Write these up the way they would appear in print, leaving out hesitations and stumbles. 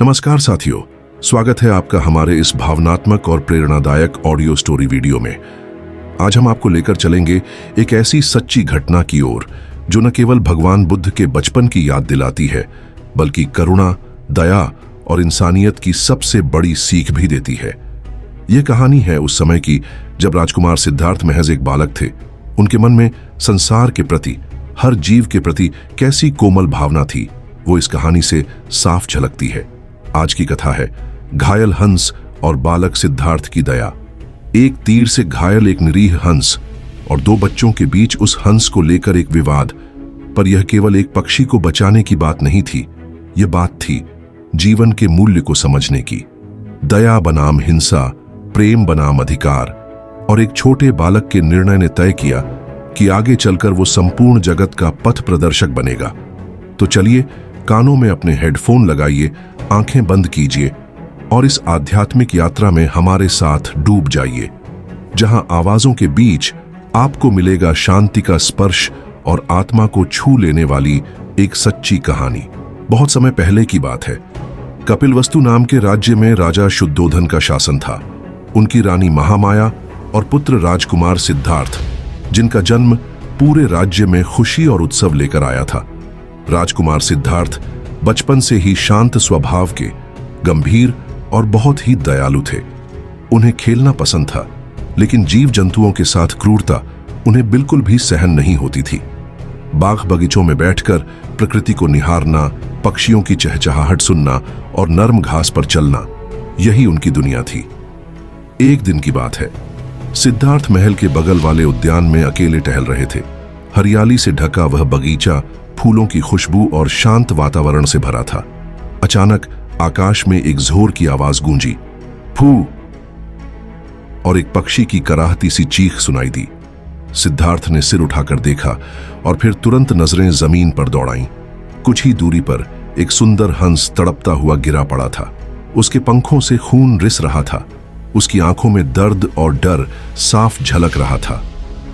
नमस्कार साथियों, स्वागत है आपका हमारे इस भावनात्मक और प्रेरणादायक ऑडियो स्टोरी वीडियो में। आज हम आपको लेकर चलेंगे एक ऐसी सच्ची घटना की ओर जो न केवल भगवान बुद्ध के बचपन की याद दिलाती है, बल्कि करुणा, दया और इंसानियत की सबसे बड़ी सीख भी देती है। यह कहानी है उस समय की जब राजकुमार सिद्धार्थ महज एक बालक थे। उनके मन में संसार के प्रति, हर जीव के प्रति कैसी कोमल भावना थी, वो इस कहानी से साफ झलकती है। आज की कथा है घायल हंस और बालक सिद्धार्थ की दया। एक तीर से घायल एक निरीह हंस और दो बच्चों के बीच उस हंस को लेकर एक विवाद। पर यह केवल एक पक्षी को बचाने की बात नहीं थी, यह बात थी जीवन के मूल्य को समझने की। दया बनाम हिंसा, प्रेम बनाम अधिकार। और एक छोटे बालक के निर्णय ने तय किया कि आगे चलकर वो संपूर्ण जगत का पथ प्रदर्शक बनेगा। तो चलिए, कानों में अपने हेडफोन लगाइए, आंखें बंद कीजिए और इस आध्यात्मिक यात्रा में हमारे साथ डूब जाइए, जहां आवाजों के बीच आपको मिलेगा शांति का स्पर्श और आत्मा को छू लेने वाली एक सच्ची कहानी। बहुत समय पहले की बात है। कपिलवस्तु नाम के राज्य में राजा शुद्धोधन का शासन था। उनकी रानी महामाया और पुत्र राजकुमार सिद्धार्थ, जिनका जन्म पूरे राज्य में खुशी और उत्सव लेकर आया था। राजकुमार सिद्धार्थ बचपन से ही शांत स्वभाव के, गंभीर और बहुत ही दयालु थे। उन्हें खेलना पसंद था, लेकिन जीव जंतुओं के साथ क्रूरता उन्हें बिल्कुल भी सहन नहीं होती थी। बाग बगीचों में बैठकर प्रकृति को निहारना, पक्षियों की चहचहाहट सुनना और नर्म घास पर चलना, यही उनकी दुनिया थी। एक दिन की बात है, सिद्धार्थ महल के बगल वाले उद्यान में अकेले टहल रहे थे। हरियाली से ढका वह बगीचा फूलों की खुशबू और शांत वातावरण से भरा था। अचानक आकाश में एक जोर की आवाज गूंजी, फू, और एक पक्षी की कराहती सी चीख सुनाई दी। सिद्धार्थ ने सिर उठाकर देखा और फिर तुरंत नजरें जमीन पर दौड़ाईं। कुछ ही दूरी पर एक सुंदर हंस तड़पता हुआ गिरा पड़ा था। उसके पंखों से खून रिस रहा था। उसकी आंखों में दर्द और डर साफ झलक रहा था।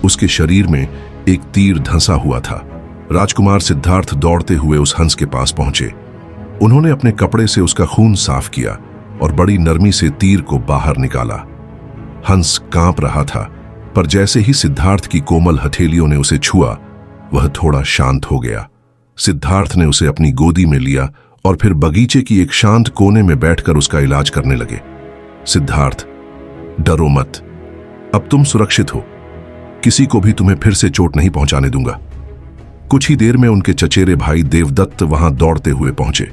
उसके शरीर में एक तीर धंसा हुआ था। राजकुमार सिद्धार्थ दौड़ते हुए उस हंस के पास पहुंचे। उन्होंने अपने कपड़े से उसका खून साफ किया और बड़ी नरमी से तीर को बाहर निकाला। हंस कांप रहा था, पर जैसे ही सिद्धार्थ की कोमल हथेलियों ने उसे छुआ, वह थोड़ा शांत हो गया। सिद्धार्थ ने उसे अपनी गोदी में लिया और फिर बगीचे की एक शांत कोने में बैठकर उसका इलाज करने लगे। सिद्धार्थ, डरो मत, अब तुम सुरक्षित हो। किसी को भी तुम्हें फिर से चोट नहीं पहुंचाने दूंगा। कुछ ही देर में उनके चचेरे भाई देवदत्त वहां दौड़ते हुए पहुंचे।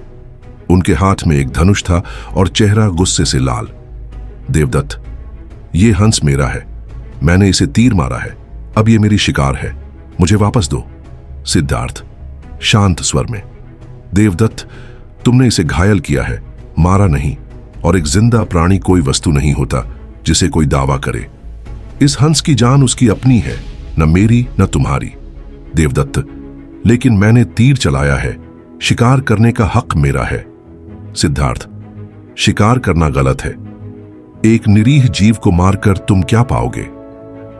उनके हाथ में एक धनुष था और चेहरा गुस्से से लाल। देवदत्त, ये हंस मेरा है, मैंने इसे तीर मारा है, अब ये मेरी शिकार है, मुझे वापस दो। सिद्धार्थ, शांत स्वर में, देवदत्त, तुमने इसे घायल किया है, मारा नहीं, और एक जिंदा प्राणी कोई वस्तु नहीं होता जिसे कोई दावा करे। इस हंस की जान उसकी अपनी है, न मेरी न तुम्हारी। देवदत्त, लेकिन मैंने तीर चलाया है, शिकार करने का हक मेरा है। सिद्धार्थ, शिकार करना गलत है। एक निरीह जीव को मारकर तुम क्या पाओगे?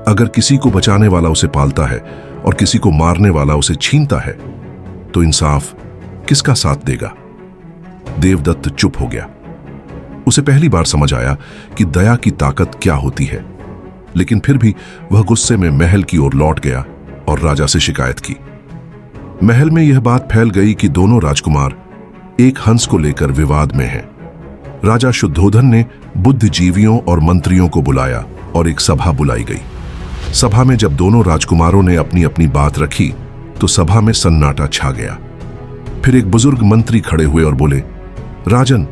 अगर किसी को बचाने वाला उसे पालता है और किसी को मारने वाला उसे छीनता है, तो इंसाफ किसका साथ देगा? देवदत्त चुप हो गया। उसे पहली बार समझ आया कि दया की ताकत क्या होती है, लेकिन फिर भी वह गुस्से में महल की ओर लौट गया और राजा से शिकायत की। महल में यह बात फैल गई कि दोनों राजकुमार एक हंस को लेकर विवाद में हैं। राजा शुद्धोधन ने बुद्धिजीवियों और मंत्रियों को बुलाया और एक सभा बुलाई गई। सभा में जब दोनों राजकुमारों ने अपनी अपनी बात रखी, तो सभा में सन्नाटा छा गया। फिर एक बुजुर्ग मंत्री खड़े हुए और बोले, राजन,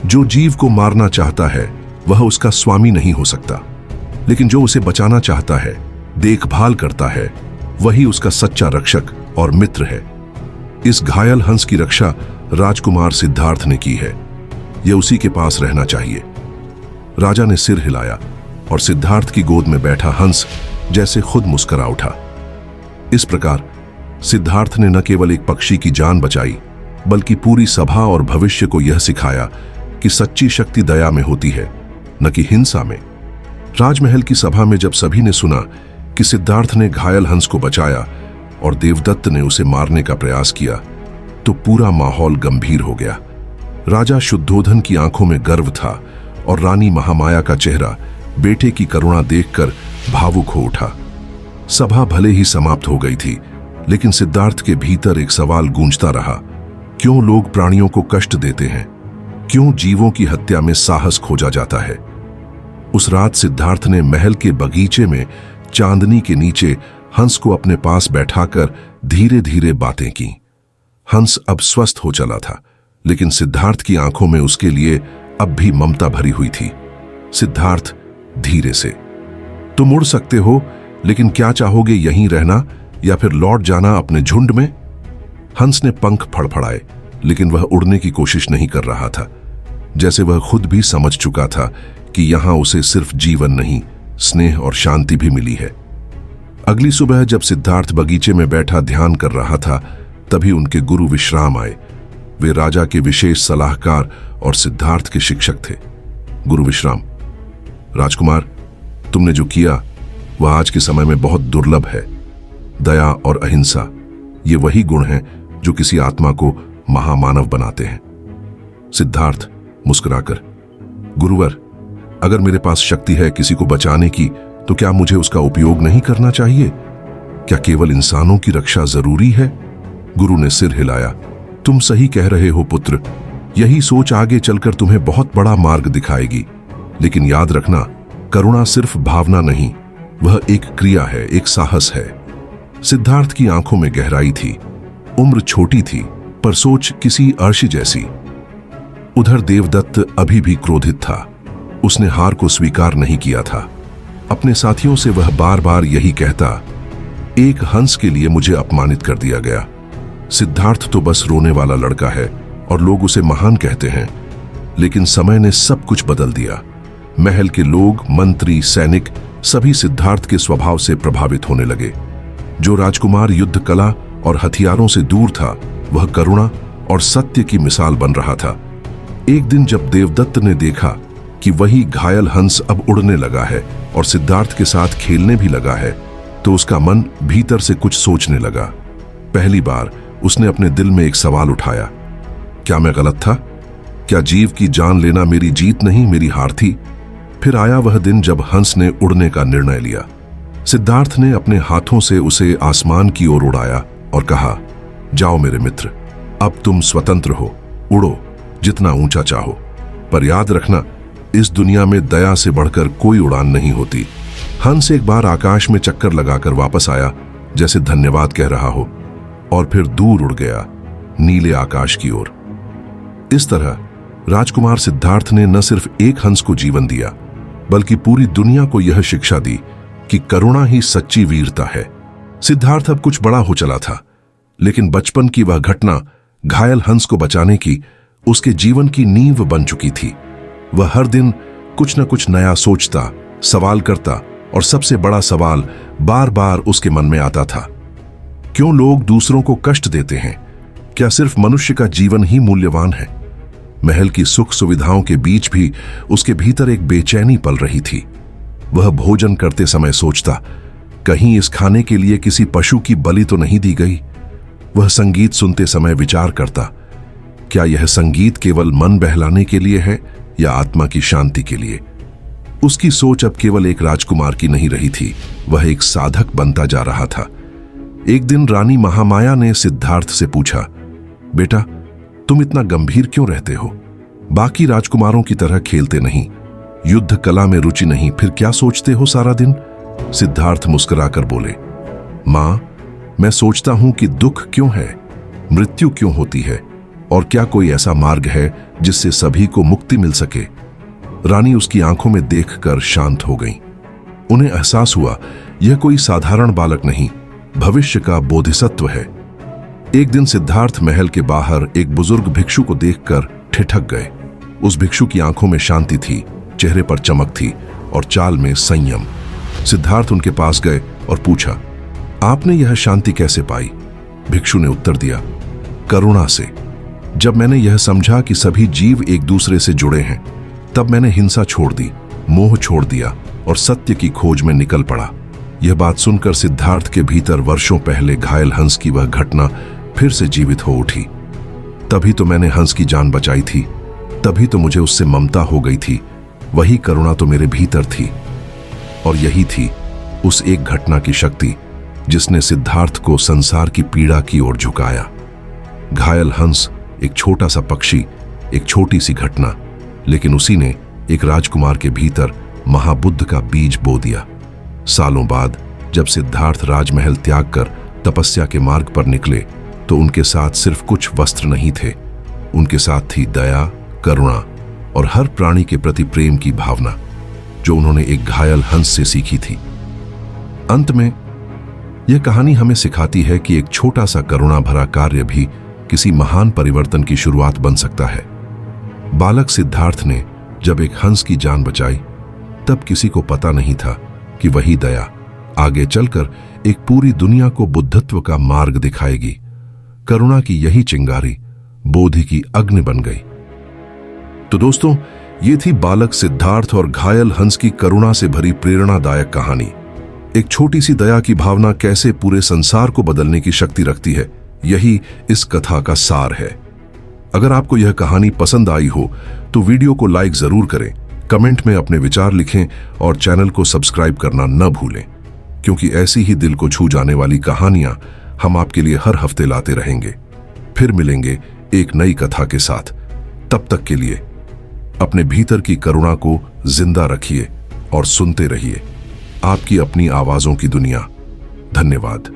जो जीव को मारना चाहता है वह उसका स्वामी नहीं हो सकता, लेकिन जो उसे बचाना चाहता है, देखभाल करता है, वही उसका सच्चा रक्षक और मित्र है। इस घायल हंस की रक्षा राजकुमार सिद्धार्थ ने की है, यह उसी के पास रहना चाहिए। राजा ने सिर हिलाया और सिद्धार्थ की गोद में बैठा हंस जैसे खुद मुस्कुरा उठा। इस प्रकार सिद्धार्थ ने न केवल एक पक्षी की जान बचाई, बल्कि पूरी सभा और भविष्य को यह सिखाया कि सच्ची शक्ति दया में होती है, न कि हिंसा में। राजमहल की सभा में जब सभी ने सुना कि सिद्धार्थ ने घायल हंस को बचाया और देवदत्त ने उसे मारने का प्रयास किया, तो पूरा माहौल गंभीर हो गया। राजा शुद्धोधन की आंखों में गर्व था और रानी महामाया का चेहरा बेटे की करुणा देखकर भावुक हो उठा। सभा भले ही समाप्त हो गई थी, लेकिन सिद्धार्थ के भीतर एक सवाल गूंजता रहा। क्यों लोग प्राणियों को कष्ट देते हैं? क्यों जीवों की हत्या में साहस खोजा जाता है? उस रात सिद्धार्थ ने महल के बगीचे में चांदनी के नीचे हंस को अपने पास बैठाकर धीरे धीरे बातें की। हंस अब स्वस्थ हो चला था, लेकिन सिद्धार्थ की आंखों में उसके लिए अब भी ममता भरी हुई थी। सिद्धार्थ धीरे से, तुम उड़ सकते हो, लेकिन क्या चाहोगे, यहीं रहना या फिर लौट जाना अपने झुंड में? हंस ने पंख फड़फड़ाए, लेकिन वह उड़ने की कोशिश नहीं कर रहा था, जैसे वह खुद भी समझ चुका था कि यहां उसे सिर्फ जीवन नहीं, स्नेह और शांति भी मिली है। अगली सुबह जब सिद्धार्थ बगीचे में बैठा ध्यान कर रहा था, तभी उनके गुरु विश्राम आए। वे राजा के विशेष सलाहकार और सिद्धार्थ के शिक्षक थे। गुरु विश्राम, राजकुमार, तुमने जो किया वह आज के समय में बहुत दुर्लभ है। दया और अहिंसा, ये वही गुण हैं जो किसी आत्मा को महामानव बनाते हैं। सिद्धार्थ मुस्कुराकर, गुरुवर, अगर मेरे पास शक्ति है किसी को बचाने की, तो क्या मुझे उसका उपयोग नहीं करना चाहिए? क्या केवल इंसानों की रक्षा जरूरी है? गुरु ने सिर हिलाया। तुम सही कह रहे हो पुत्र, यही सोच आगे चलकर तुम्हें बहुत बड़ा मार्ग दिखाएगी। लेकिन याद रखना, करुणा सिर्फ भावना नहीं, वह एक क्रिया है, एक साहस है। सिद्धार्थ की आंखों में गहराई थी। उम्र छोटी थी, पर सोच किसी अर्शी जैसी। उधर देवदत्त अभी भी क्रोधित था। उसने हार को स्वीकार नहीं किया था। अपने साथियों से वह बार बार यही कहता, एक हंस के लिए मुझे अपमानित कर दिया गया। सिद्धार्थ तो बस रोने वाला लड़का है और लोग उसे महान कहते हैं। लेकिन समय ने सब कुछ बदल दिया। महल के लोग, मंत्री, सैनिक सभी सिद्धार्थ के स्वभाव से प्रभावित होने लगे। जो राजकुमार युद्ध कला और हथियारों से दूर था, वह करुणा और सत्य की मिसाल बन रहा था। एक दिन जब देवदत्त ने देखा कि वही घायल हंस अब उड़ने लगा है और सिद्धार्थ के साथ खेलने भी लगा है, तो उसका मन भीतर से कुछ सोचने लगा। पहली बार उसने अपने दिल में एक सवाल उठाया, क्या मैं गलत था? क्या जीव की जान लेना मेरी जीत नहीं, मेरी हार थी? फिर आया वह दिन जब हंस ने उड़ने का निर्णय लिया। सिद्धार्थ ने अपने हाथों से उसे आसमान की ओर उड़ाया और कहा, जाओ मेरे मित्र, अब तुम स्वतंत्र हो, उड़ो जितना ऊंचा चाहो। पर याद रखना, इस दुनिया में दया से बढ़कर कोई उड़ान नहीं होती। हंस एक बार आकाश में चक्कर लगाकर वापस आया, जैसे धन्यवाद कह रहा हो, और फिर दूर उड़ गया, नीले आकाश की ओर। इस तरह राजकुमार सिद्धार्थ ने न सिर्फ एक हंस को जीवन दिया, बल्कि पूरी दुनिया को यह शिक्षा दी कि करुणा ही सच्ची वीरता है। सिद्धार्थ अब कुछ बड़ा हो चला था, लेकिन बचपन की वह घटना घायल हंस को बचाने की उसके जीवन की नींव बन चुकी थी। वह हर दिन कुछ न कुछ नया सोचता, सवाल करता, और सबसे बड़ा सवाल बार बार उसके मन में आता था, क्यों लोग दूसरों को कष्ट देते हैं? क्या सिर्फ मनुष्य का जीवन ही मूल्यवान है? महल की सुख सुविधाओं के बीच भी उसके भीतर एक बेचैनी पल रही थी। वह भोजन करते समय सोचता, कहीं इस खाने के लिए किसी पशु की बलि तो नहीं दी गई? वह संगीत सुनते समय विचार करता, क्या यह संगीत केवल मन बहलाने के लिए है या आत्मा की शांति के लिए? उसकी सोच अब केवल एक राजकुमार की नहीं रही थी, वह एक साधक बनता जा रहा था। एक दिन रानी महामाया ने सिद्धार्थ से पूछा, बेटा, तुम इतना गंभीर क्यों रहते हो? बाकी राजकुमारों की तरह खेलते नहीं, युद्ध कला में रुचि नहीं, फिर क्या सोचते हो सारा दिन? सिद्धार्थ मुस्कुराकर बोले, मां, मैं सोचता हूं कि दुख क्यों है, मृत्यु क्यों होती है, और क्या कोई ऐसा मार्ग है जिससे सभी को मुक्ति मिल सके। रानी उसकी आंखों में देखकर शांत हो गईं। उन्हें एहसास हुआ यह कोई साधारण बालक नहीं, भविष्य का बोधिसत्व है। एक दिन सिद्धार्थ महल के बाहर एक बुजुर्ग भिक्षु को देखकर ठिठक गए। उस भिक्षु की आंखों में शांति थी, चेहरे पर चमक थी और चाल में संयम। सिद्धार्थ उनके पास गए और पूछा, आपने यह शांति कैसे पाई? भिक्षु ने उत्तर दिया, करुणा से। जब मैंने यह समझा कि सभी जीव एक दूसरे से जुड़े हैं, तब मैंने हिंसा छोड़ दी, मोह छोड़ दिया और सत्य की खोज में निकल पड़ा। यह बात सुनकर सिद्धार्थ के भीतर वर्षों पहले घायल हंस की वह घटना फिर से जीवित हो उठी। तभी तो मैंने हंस की जान बचाई थी, तभी तो मुझे उससे ममता हो गई थी। वही करुणा तो मेरे भीतर थी। और यही थी उस एक घटना की शक्ति जिसने सिद्धार्थ को संसार की पीड़ा की ओर झुकाया। घायल हंस एक छोटा सा पक्षी, एक छोटी सी घटना, लेकिन उसी ने एक राजकुमार के भीतर महाबुद्ध का बीज बो दिया। सालों बाद जब सिद्धार्थ राजमहल त्याग कर तपस्या के मार्ग पर निकले तो उनके साथ सिर्फ कुछ वस्त्र नहीं थे, उनके साथ थी दया, करुणा और हर प्राणी के प्रति प्रेम की भावना जो उन्होंने एक घायल हंस से सीखी थी। अंत में यह कहानी हमें सिखाती है कि एक छोटा सा करुणा भरा कार्य भी किसी महान परिवर्तन की शुरुआत बन सकता है। बालक सिद्धार्थ ने जब एक हंस की जान बचाई तब किसी को पता नहीं था कि वही दया आगे चलकर एक पूरी दुनिया को बुद्धत्व का मार्ग दिखाएगी। करुणा की यही चिंगारी बोधि की अग्नि बन गई। तो दोस्तों, ये थी बालक सिद्धार्थ और घायल हंस की करुणा से भरी प्रेरणादायक कहानी। एक छोटी सी दया की भावना कैसे पूरे संसार को बदलने की शक्ति रखती है, यही इस कथा का सार है। अगर आपको यह कहानी पसंद आई हो तो वीडियो को लाइक जरूर करें, कमेंट में अपने विचार लिखें और चैनल को सब्सक्राइब करना न भूलें, क्योंकि ऐसी ही दिल को छू जाने वाली कहानियां हम आपके लिए हर हफ्ते लाते रहेंगे। फिर मिलेंगे एक नई कथा के साथ। तब तक के लिए अपने भीतर की करुणा को जिंदा रखिए और सुनते रहिए आपकी अपनी आवाजों की दुनिया। धन्यवाद।